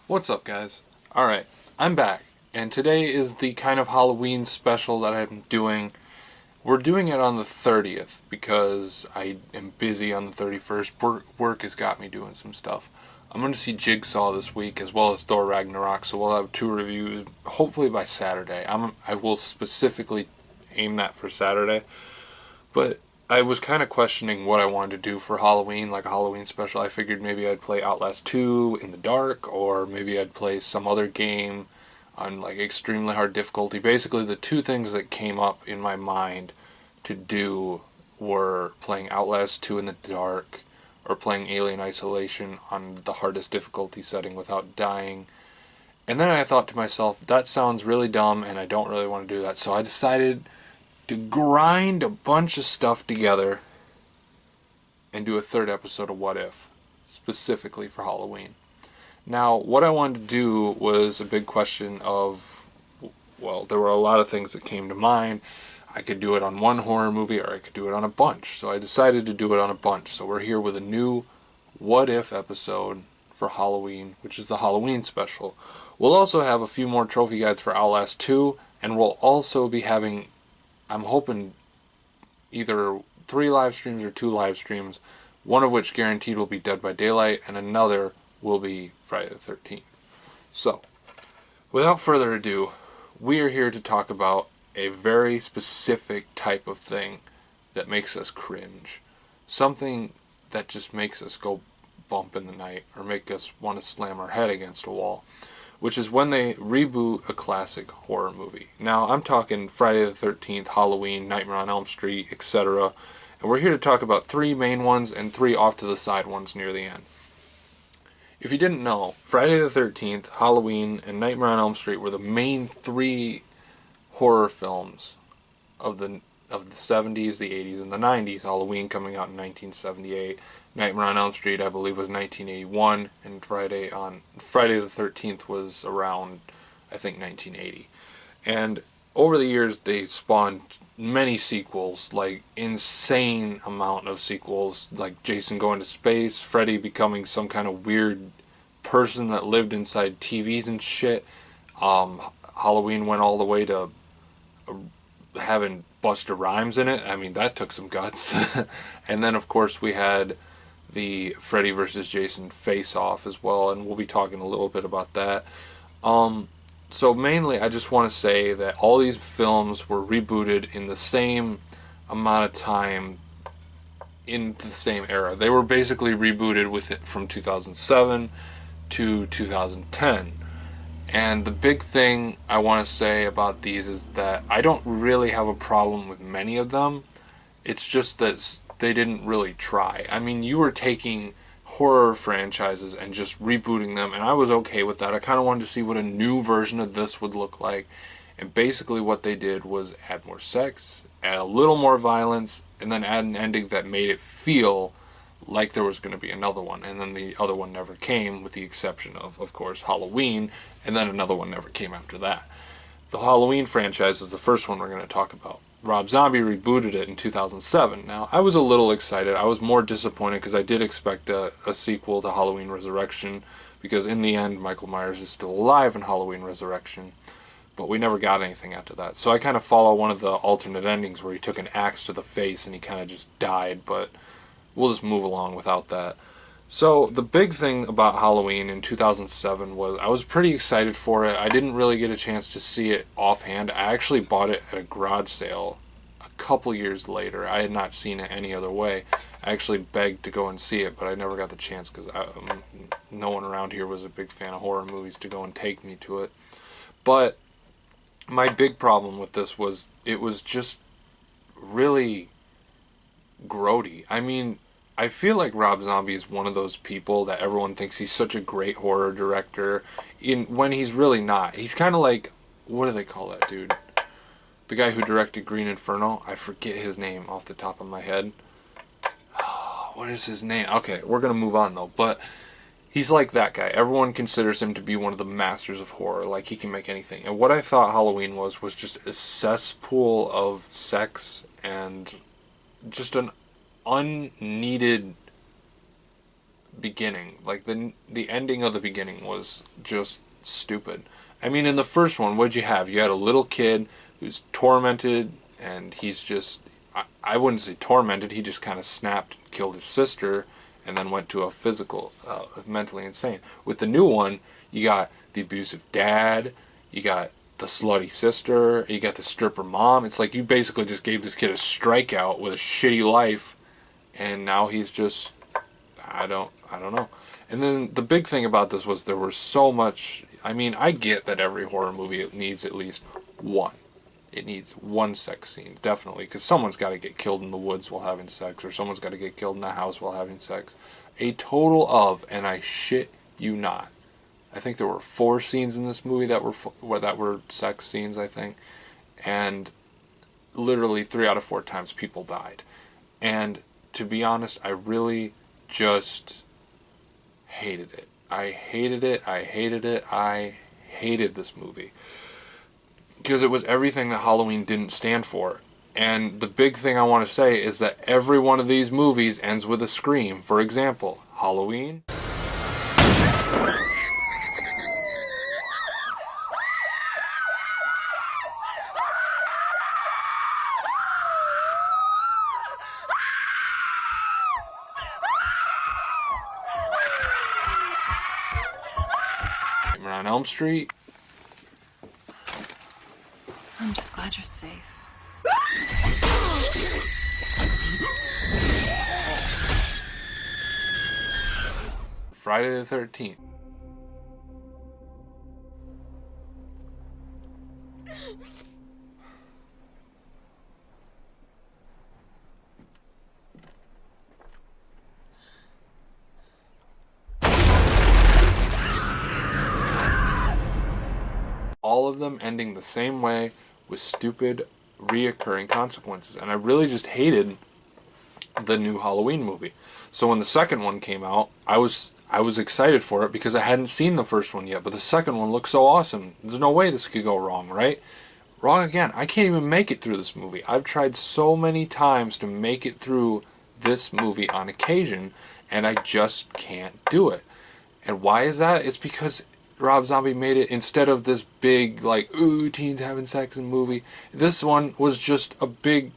What's up, guys? Alright, I'm back, and today is the kind of Halloween special that I'm doing. We're doing it on the 30th because I am busy on the 31st. Work has got me doing some stuff. I'm going to see Jigsaw this week as well as Thor Ragnarok, so we'll have two reviews hopefully by Saturday. I will specifically aim that for Saturday, but I was kind of questioning what I wanted to do for Halloween, like a Halloween special. I figured maybe I'd play Outlast 2 in the dark, or maybe I'd play some other game on like extremely hard difficulty. Basically, the two things that came up in my mind to do were playing Outlast 2 in the dark or playing Alien Isolation on the hardest difficulty setting without dying. And then I thought to myself, that sounds really dumb and I don't really want to do that. So I decided to grind a bunch of stuff together and do a third episode of What If, specifically for Halloween. Now, what I wanted to do was a big question of, well, there were a lot of things that came to mind. I could do it on one horror movie or I could do it on a bunch. So I decided to do it on a bunch. So we're here with a new What If episode for Halloween, which is the Halloween special. We'll also have a few more trophy guides for Outlast 2, and we'll also be having, I'm hoping, either 3 live streams or 2 live streams, one of which guaranteed will be Dead by Daylight, and another will be Friday the 13th. So, without further ado, we are here to talk about a very specific type of thing that makes us cringe. Something that just makes us go bump in the night or make us want to slam our head against a wall, which is when they reboot a classic horror movie. Now, I'm talking Friday the 13th, Halloween, Nightmare on Elm Street, etc. And we're here to talk about 3 main ones and 3 off to the side ones near the end. If you didn't know, Friday the 13th, Halloween, and Nightmare on Elm Street were the main 3 horror films of the 70s, the 80s, and the 90s. Halloween coming out in 1978. Nightmare on Elm Street, I believe, was 1981, and Friday the 13th was around, I think, 1980. And over the years, they spawned many sequels, like insane amount of sequels, like Jason going to space, Freddy becoming some kind of weird person that lived inside TVs and shit. Halloween went all the way to having Busta Rhymes in it. I mean, that took some guts. And then, of course, we had the Freddy versus Jason face-off as well, and we'll be talking a little bit about that. So mainly, I just want to say that all these films were rebooted in the same amount of time, in the same era. They were basically rebooted with it from 2007 to 2010. And the big thing I want to say about these is that I don't really have a problem with many of them. It's just that they didn't really try. I mean, you were taking horror franchises and just rebooting them, and I was okay with that. I kind of wanted to see what a new version of this would look like. And basically what they did was add more sex, add a little more violence, and then add an ending that made it feel like there was going to be another one. And then the other one never came, with the exception of course, Halloween, and then another one never came after that. The Halloween franchise is the first one we're going to talk about. Rob Zombie rebooted it in 2007. Now, I was a little excited. I was more disappointed because I did expect a sequel to Halloween Resurrection, because in the end, Michael Myers is still alive in Halloween Resurrection, but we never got anything after that. So I kind of follow one of the alternate endings where he took an axe to the face and he kind of just died, but we'll just move along without that. So the big thing about Halloween in 2007 was I was pretty excited for it. I didn't really get a chance to see it offhand. I actually bought it at a garage sale a couple years later. I had not seen it any other way. I actually begged to go and see it, but I never got the chance because no one around here was a big fan of horror movies to go and take me to it. But my big problem with this was it was just really grody. I mean, I feel like Rob Zombie is one of those people that everyone thinks he's such a great horror director, when he's really not. He's kind of like, what do they call that dude? The guy who directed Green Inferno. I forget his name off the top of my head. What is his name? Okay, we're going to move on though. But he's like that guy. Everyone considers him to be one of the masters of horror. Like, he can make anything. And what I thought Halloween was just a cesspool of sex and just an unneeded beginning. Like, the ending of the beginning was just stupid. I mean, in the first one, what'd you have? You had a little kid who's tormented, and he's just, I wouldn't say tormented, he just kind of snapped, killed his sister, and then went to a physical, mentally insane. With the new one, you got the abusive dad, you got the slutty sister, you got the stripper mom. It's like you basically just gave this kid a strikeout with a shitty life, and now he's just, I don't know. And then the big thing about this was there was so much. I mean, I get that every horror movie needs at least one. It needs one sex scene, definitely, because someone's got to get killed in the woods while having sex, or someone's got to get killed in the house while having sex. A total of, and I shit you not, I think there were 4 scenes in this movie that were sex scenes, I think, and literally 3 out of 4 times people died. And to be honest, I really just hated it. I hated it. I hated it. I hated this movie. Because it was everything that Halloween didn't stand for. And the big thing I want to say is that every one of these movies ends with a scream. For example, Halloween. Nightmare on Elm Street. I'm just glad you're safe. Friday the 13th. All of them ending the same way with stupid reoccurring consequences. And I really just hated the new Halloween movie. So when the second one came out, I was excited for it because I hadn't seen the first one yet, but the second one looked so awesome. There's no way this could go wrong, right? Wrong again. I can't even make it through this movie. I've tried so many times to make it through this movie on occasion, and I just can't do it. And why is that? It's because Rob Zombie made it, instead of this big, like, ooh, teens having sex in a movie, this one was just a big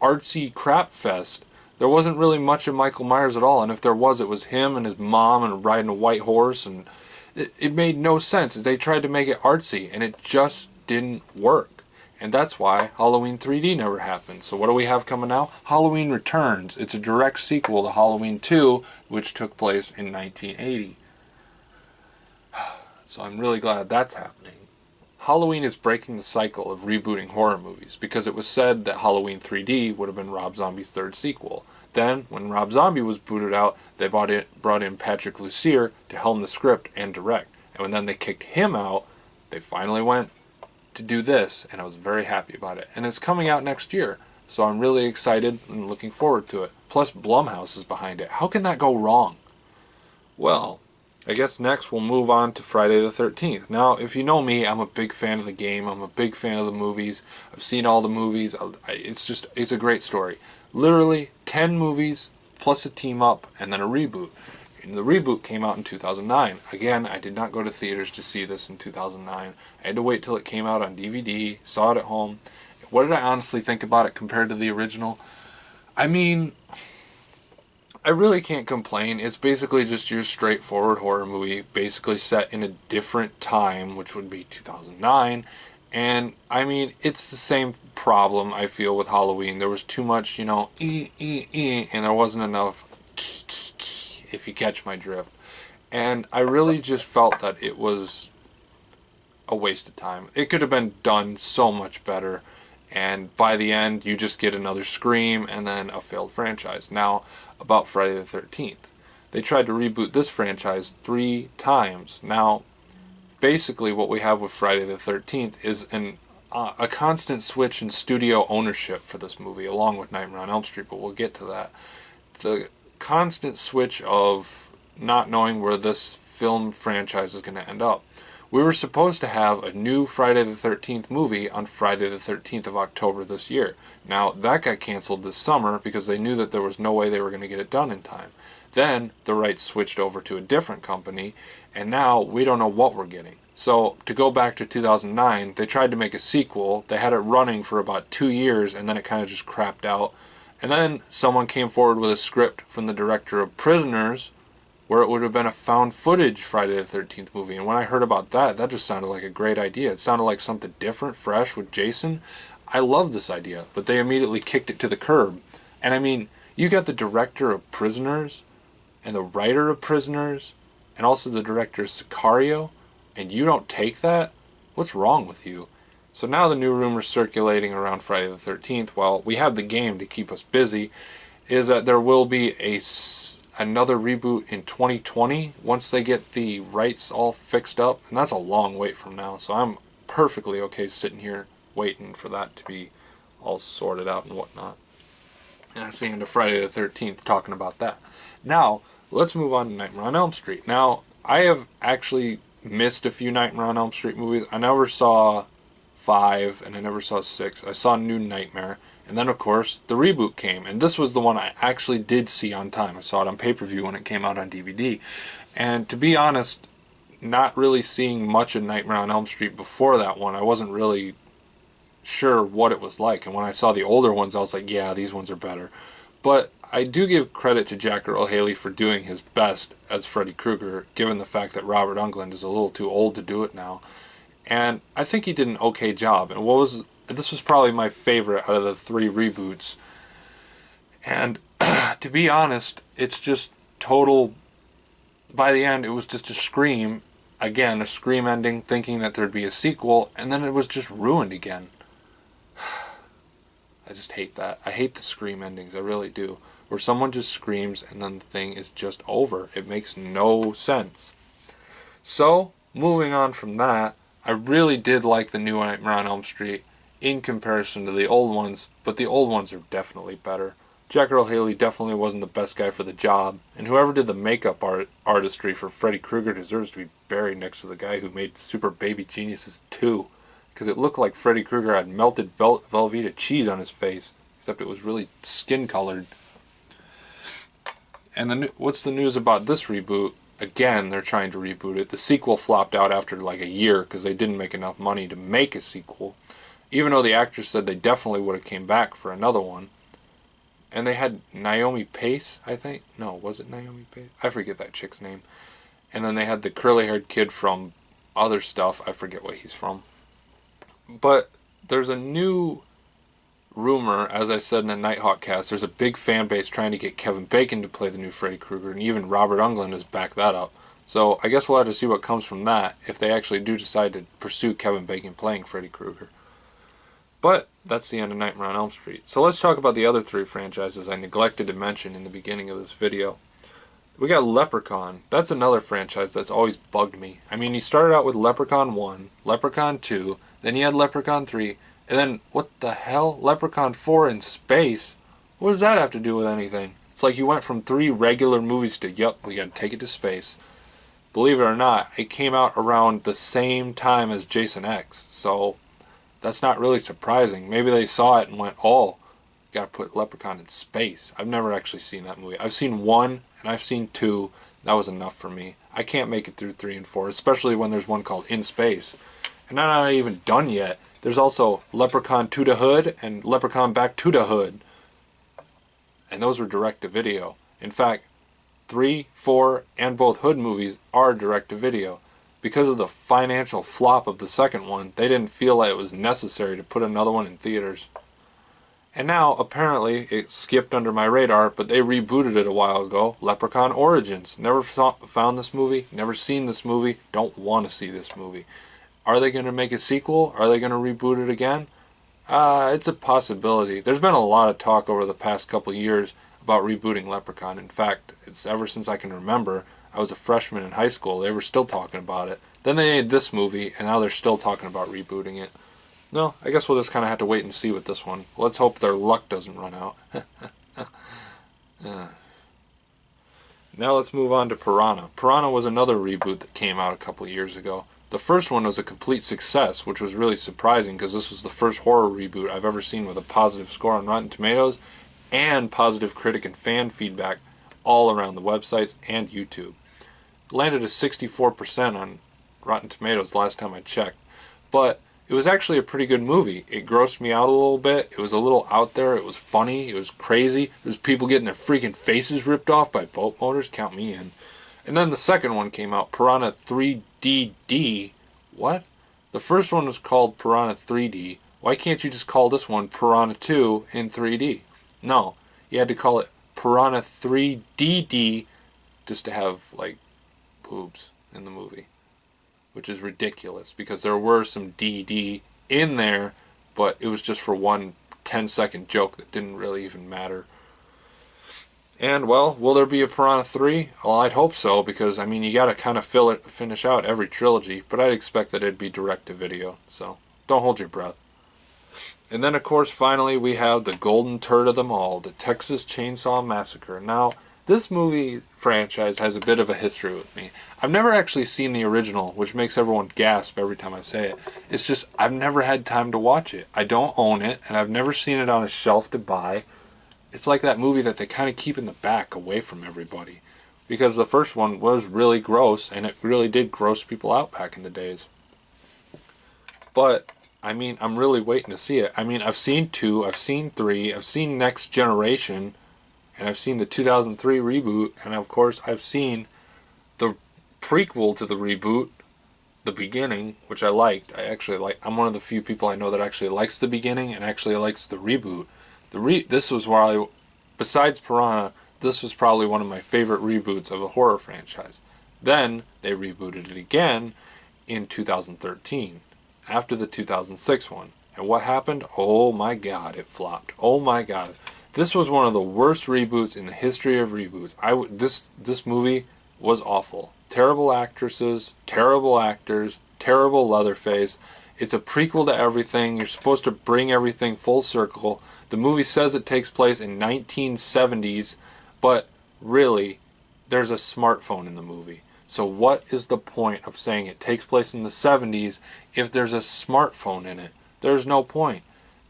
artsy crap fest. There wasn't really much of Michael Myers at all, and if there was, it was him and his mom and riding a white horse, and it made no sense. They tried to make it artsy, and it just didn't work. And that's why Halloween 3D never happened. So what do we have coming out? Halloween Returns. It's a direct sequel to Halloween 2, which took place in 1980. So I'm really glad that's happening. Halloween is breaking the cycle of rebooting horror movies, because it was said that Halloween 3D would have been Rob Zombie's third sequel. Then, when Rob Zombie was booted out, they brought in Patrick Lussier to helm the script and direct. And when then they kicked him out, they finally went to do this, and I was very happy about it. And it's coming out next year, so I'm really excited and looking forward to it. Plus, Blumhouse is behind it. How can that go wrong? Well, I guess next we'll move on to Friday the 13th. Now, if you know me, I'm a big fan of the game. I'm a big fan of the movies. I've seen all the movies. It's a great story. Literally 10 movies plus a team up and then a reboot. And the reboot came out in 2009. Again, I did not go to theaters to see this in 2009. I had to wait till it came out on DVD, saw it at home. What did I honestly think about it compared to the original? I mean, I really can't complain. It's basically just your straightforward horror movie, basically set in a different time, which would be 2009. And, I mean, it's the same problem, I feel, with Halloween. There was too much, and there wasn't enough, if you catch my drift. And I really just felt that it was a waste of time. It could have been done so much better. And by the end, you just get another Scream and then a failed franchise. Now, about Friday the 13th. They tried to reboot this franchise 3 times. Now, basically what we have with Friday the 13th is a constant switch in studio ownership for this movie, along with Nightmare on Elm Street, but we'll get to that. The constant switch of not knowing where this film franchise is going to end up. We were supposed to have a new Friday the 13th movie on Friday the 13th of October this year. Now, that got canceled this summer because they knew that there was no way they were going to get it done in time. Then the rights switched over to a different company, and now we don't know what we're getting. So to go back to 2009, they tried to make a sequel. They had it running for about 2 years, and then it kind of just crapped out. And then someone came forward with a script from the director of Prisoners, where it would have been a found footage Friday the 13th movie. And when I heard about that, that just sounded like a great idea. It sounded like something different, fresh with Jason. I love this idea, but they immediately kicked it to the curb. And I mean, you got the director of Prisoners, and the writer of Prisoners, and also the director of Sicario, and you don't take that? What's wrong with you? So now the new rumors circulating around Friday the 13th, while we have the game to keep us busy, is that there will be another reboot in 2020 once they get the rights all fixed up. And that's a long wait from now, so I'm perfectly okay sitting here waiting for that to be all sorted out and whatnot. And that's the end of Friday the 13th talking about that. Now, let's move on to Nightmare on Elm Street. Now, I have actually missed a few Nightmare on Elm Street movies. I never saw 5 and I never saw 6. I saw New Nightmare. And then, of course, the reboot came. And this was the one I actually did see on time. I saw it on pay-per-view when it came out on DVD. And to be honest, not really seeing much of Nightmare on Elm Street before that one, I wasn't really sure what it was like. And when I saw the older ones, I was like, yeah, these ones are better. But I do give credit to Jack Earl Haley for doing his best as Freddy Krueger, given the fact that Robert Englund is a little too old to do it now. And I think he did an okay job. And this was probably my favorite out of the 3 reboots. And to be honest, it's just total. By the end, it was just a Scream. Again, a Scream ending, thinking that there'd be a sequel, and then it was just ruined again. I just hate that. I hate the Scream endings, I really do. Where someone just screams and then the thing is just over. It makes no sense. So, moving on from that, I really did like the new Nightmare on Elm Street in comparison to the old ones, but the old ones are definitely better. Jack Earl Haley definitely wasn't the best guy for the job, and whoever did the makeup artistry for Freddy Krueger deserves to be buried next to the guy who made Super Baby Geniuses 2, because it looked like Freddy Krueger had melted Velveeta cheese on his face, except it was really skin-colored. And what's the news about this reboot? Again, they're trying to reboot it. The sequel flopped out after like a year because they didn't make enough money to make a sequel, even though the actors said they definitely would have came back for another one. And they had Naomi Pace, I think. No, was it Naomi Pace? I forget that chick's name. And then they had the curly-haired kid from other stuff. I forget what he's from. But there's a new rumor, as I said in a Nighthawk cast, there's a big fan base trying to get Kevin Bacon to play the new Freddy Krueger, and even Robert Englund has backed that up. So I guess we'll have to see what comes from that, if they actually do decide to pursue Kevin Bacon playing Freddy Krueger. But that's the end of Nightmare on Elm Street. So let's talk about the other 3 franchises I neglected to mention in the beginning of this video. We got Leprechaun. That's another franchise that's always bugged me. I mean, you started out with Leprechaun 1, Leprechaun 2, then you had Leprechaun 3, and then, what the hell? Leprechaun 4 in space? What does that have to do with anything? It's like you went from 3 regular movies to, yep, we gotta take it to space. Believe it or not, it came out around the same time as Jason X, so that's not really surprising. Maybe they saw it and went, oh, gotta put Leprechaun in space. I've never actually seen that movie. I've seen 1 and I've seen 2. That was enough for me. I can't make it through 3 and 4, especially when there's one called In Space. And I'm not even done yet. There's also Leprechaun to the Hood and Leprechaun Back to the Hood. And those were direct-to-video. In fact, 3, 4, and both Hood movies are direct-to-video. Because of the financial flop of the second one, they didn't feel like it was necessary to put another one in theaters. And now, apparently, it skipped under my radar, but they rebooted it a while ago. Leprechaun Origins. Never found this movie, never seen this movie, don't want to see this movie. Are they going to make a sequel? Are they going to reboot it again? It's a possibility. There's been a lot of talk over the past couple of years about rebooting Leprechaun. In fact, it's ever since I can remember. I was a freshman in high school. They were still talking about it. Then they made this movie, and now they're still talking about rebooting it. No, I guess we'll just kind of have to wait and see with this one. Let's hope their luck doesn't run out. Now let's move on to Piranha. Piranha was another reboot that came out a couple of years ago. The first one was a complete success, which was really surprising because this was the first horror reboot I've ever seen with a positive score on Rotten Tomatoes and positive critic and fan feedback all around the websites and YouTube. Landed a 64% on Rotten Tomatoes last time I checked. But it was actually a pretty good movie. It grossed me out a little bit. It was a little out there. It was funny. It was crazy. There was people getting their freaking faces ripped off by boat motors. Count me in. And then the second one came out, Piranha 3DD. What? The first one was called Piranha 3D. Why can't you just call this one Piranha 2 in 3D? No, you had to call it Piranha 3DD just to have, like, boobs in the movie. Which is ridiculous because there were some DD in there, but it was just for one 10-second joke that didn't really even matter. And, well, will there be a Piranha 3? Well, I'd hope so, because, I mean, you gotta kind of finish out every trilogy, but I'd expect that it'd be direct-to-video, so don't hold your breath. And then, of course, finally, we have the golden turd of them all, the Texas Chainsaw Massacre. Now, this movie franchise has a bit of a history with me. I've never actually seen the original, which makes everyone gasp every time I say it. It's just, I've never had time to watch it. I don't own it, and I've never seen it on a shelf to buy. It's like that movie that they kind of keep in the back away from everybody. Because the first one was really gross, and it really did gross people out back in the days. But, I mean, I'm really waiting to see it. I mean, I've seen 2, I've seen 3, I've seen Next Generation, and I've seen the 2003 reboot, and of course I've seen the prequel to the reboot, The Beginning, which I liked. I'm one of the few people I know that actually likes The Beginning and actually likes the reboot. This was where besides Piranha, this was probably one of my favorite reboots of a horror franchise. Then they rebooted it again in 2013, after the 2006 one. And what happened? Oh my god, it flopped. Oh my god. This was one of the worst reboots in the history of reboots. This movie was awful. Terrible actresses, terrible actors, terrible Leatherface. It's a prequel to everything. You're supposed to bring everything full circle. The movie says it takes place in 1970s, but really, there's a smartphone in the movie. So what is the point of saying it takes place in the 70s if there's a smartphone in it? There's no point.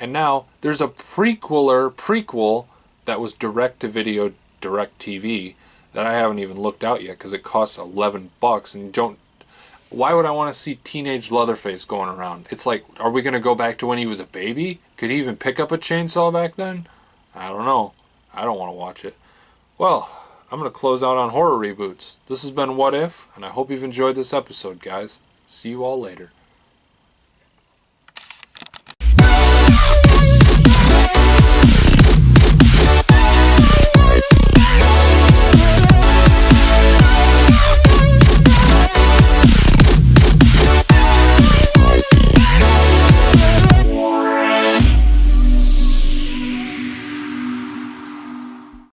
And now, there's a prequel that was direct-to-video, direct-TV, that I haven't even looked out yet because it costs $11 and why would I want to see teenage Leatherface going around? It's like, are we going to go back to when he was a baby? Could he even pick up a chainsaw back then? I don't know. I don't want to watch it. Well, I'm going to close out on horror reboots. This has been What If, and I hope you've enjoyed this episode, guys. See you all later.